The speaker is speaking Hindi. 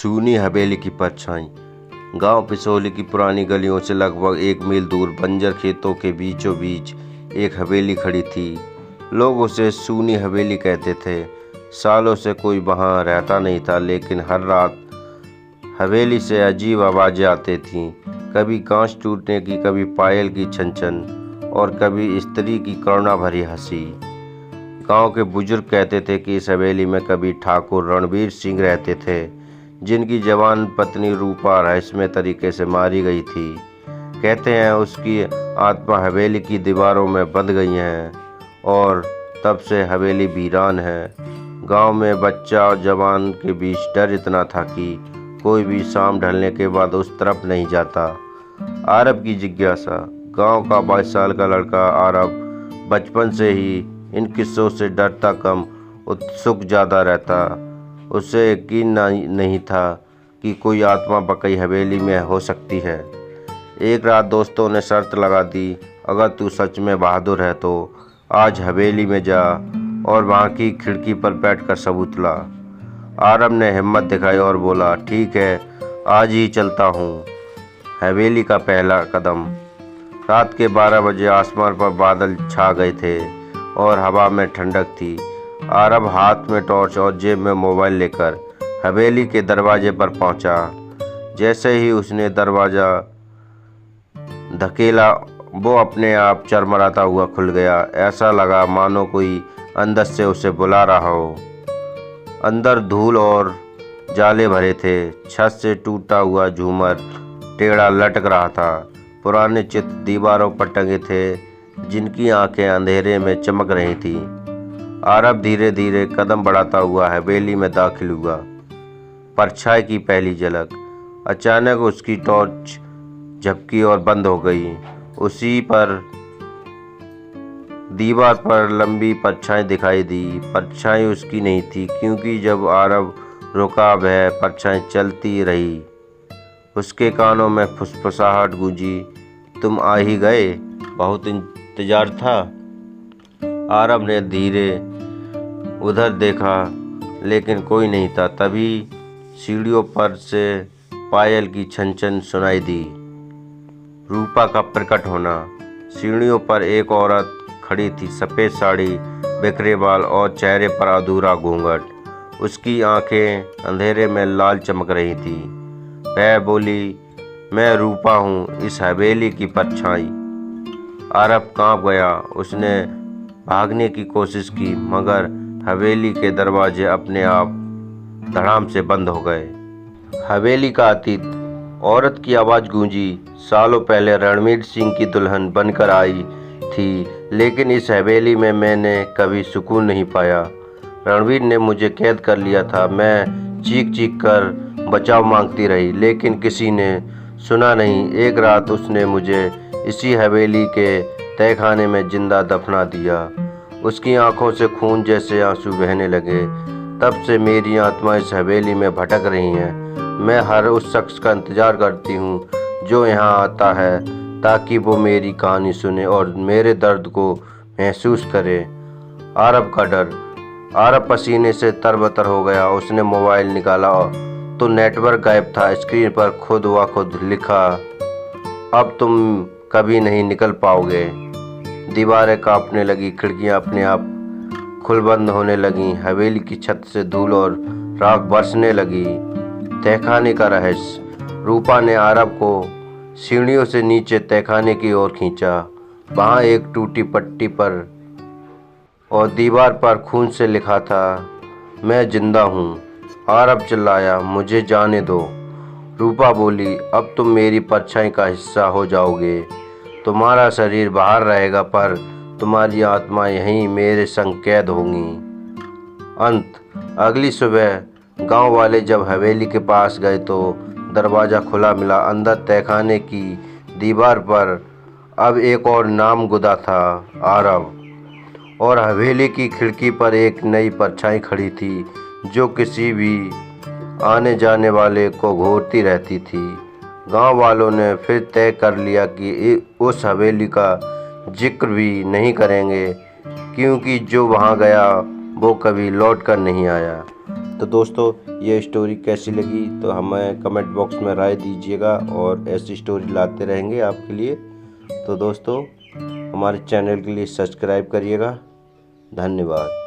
सूनी हवेली की परछाई। गांव पिसोली की पुरानी गलियों से लगभग 1 मील दूर बंजर खेतों के बीचों बीच एक हवेली खड़ी थी। लोग उसे सूनी हवेली कहते थे। सालों से कोई वहां रहता नहीं था, लेकिन हर रात हवेली से अजीब आवाज़ें आती थीं। कभी कांच टूटने की, कभी पायल की छन-छन और कभी स्त्री की करुणा भरी हंसी। गांव के बुजुर्ग कहते थे कि इस हवेली में कभी ठाकुर रणवीर सिंह रहते थे, जिनकी जवान पत्नी रूपा रहस्यमय तरीके से मारी गई थी। कहते हैं उसकी आत्मा हवेली की दीवारों में बंध गई है और तब से हवेली वीरान है। गांव में बच्चा और जवान के बीच डर इतना था कि कोई भी शाम ढलने के बाद उस तरफ नहीं जाता। आरब की जिज्ञासा। गांव का 22 साल का लड़का आरब बचपन से ही इन किस्सों से डरता कम, उत्सुक ज़्यादा रहता। उसे यकीन नहीं था कि कोई आत्मा बकई हवेली में हो सकती है। एक रात दोस्तों ने शर्त लगा दी, अगर तू सच में बहादुर है तो आज हवेली में जा और वहाँ की खिड़की पर बैठकर सबूत ला। आरब ने हिम्मत दिखाई और बोला, ठीक है, आज ही चलता हूँ। हवेली का पहला कदम। रात के 12 बजे आसमान पर बादल छा गए थे और हवा में ठंडक थी। आरब हाथ में टॉर्च और जेब में मोबाइल लेकर हवेली के दरवाजे पर पहुंचा। जैसे ही उसने दरवाज़ा धकेला, वो अपने आप चरमराता हुआ खुल गया। ऐसा लगा मानो कोई अंदर से उसे बुला रहा हो। अंदर धूल और जाले भरे थे। छत से टूटा हुआ झूमर टेढ़ा लटक रहा था। पुराने चित्र दीवारों पर टंगे थे, जिनकी आंखें अंधेरे में चमक रही थीं। आरब धीरे धीरे कदम बढ़ाता हुआ हवेली में दाखिल हुआ। परछाई की पहली झलक। अचानक उसकी टॉर्च झपकी और बंद हो गई। उसी पर दीवार पर लंबी परछाई दिखाई दी। परछाई उसकी नहीं थी, क्योंकि जब आरब रुका वह परछाई चलती रही। उसके कानों में फुसफुसाहट गूंजी, तुम आ ही गए, बहुत इंतजार था। आरब ने धीरे उधर देखा, लेकिन कोई नहीं था। तभी सीढ़ियों पर से पायल की छन-छन सुनाई दी। रूपा का प्रकट होना। सीढ़ियों पर एक औरत खड़ी थी, सफ़ेद साड़ी, बिखरे बाल और चेहरे पर अधूरा घूंघट। उसकी आंखें अंधेरे में लाल चमक रही थी। वह बोली, मैं रूपा हूँ, इस हवेली की परछाई। आरब कांप गया। उसने भागने की कोशिश की, मगर हवेली के दरवाजे अपने आप धड़ाम से बंद हो गए। हवेली का अतीत। औरत की आवाज़ गूंजी, सालों पहले रणवीर सिंह की दुल्हन बनकर आई थी, लेकिन इस हवेली में मैंने कभी सुकून नहीं पाया। रणवीर ने मुझे कैद कर लिया था। मैं चीख चीख कर बचाव मांगती रही, लेकिन किसी ने सुना नहीं। एक रात उसने मुझे इसी हवेली के तहखाने में जिंदा दफना दिया। उसकी आंखों से खून जैसे आंसू बहने लगे। तब से मेरी आत्मा इस हवेली में भटक रही है। मैं हर उस शख्स का इंतज़ार करती हूँ जो यहाँ आता है, ताकि वो मेरी कहानी सुने और मेरे दर्द को महसूस करे। आरब का डर। आरब पसीने से तरबतर हो गया। उसने मोबाइल निकाला तो नेटवर्क गायब था। स्क्रीन पर खुद व खुद लिखा, अब तुम कभी नहीं निकल पाओगे। दीवारें कांपने लगी, खिड़कियां अपने आप खुल बंद होने लगीं। हवेली की छत से धूल और राख बरसने लगी। तहखाने का रहस्य। रूपा ने आरब को सीढ़ियों से नीचे तहखाने की ओर खींचा। वहाँ एक टूटी पट्टी पर और दीवार पर खून से लिखा था, मैं जिंदा हूँ। आरब चिल्लाया, मुझे जाने दो। रूपा बोली, अब तुम मेरी परछाई का हिस्सा हो जाओगे। तुम्हारा शरीर बाहर रहेगा, पर तुम्हारी आत्मा यहीं मेरे संग कैद होगी। अंत। अगली सुबह गांव वाले जब हवेली के पास गए तो दरवाज़ा खुला मिला। अंदर तहखाने की दीवार पर अब एक और नाम गुदा था, आरब। और हवेली की खिड़की पर एक नई परछाई खड़ी थी, जो किसी भी आने जाने वाले को घूरती रहती थी। गांव वालों ने फिर तय कर लिया कि उस हवेली का जिक्र भी नहीं करेंगे, क्योंकि जो वहां गया वो कभी लौट कर नहीं आया। तो दोस्तों ये स्टोरी कैसी लगी तो हमें कमेंट बॉक्स में राय दीजिएगा और ऐसी स्टोरी लाते रहेंगे आपके लिए। तो दोस्तों हमारे चैनल के लिए सब्सक्राइब करिएगा। धन्यवाद।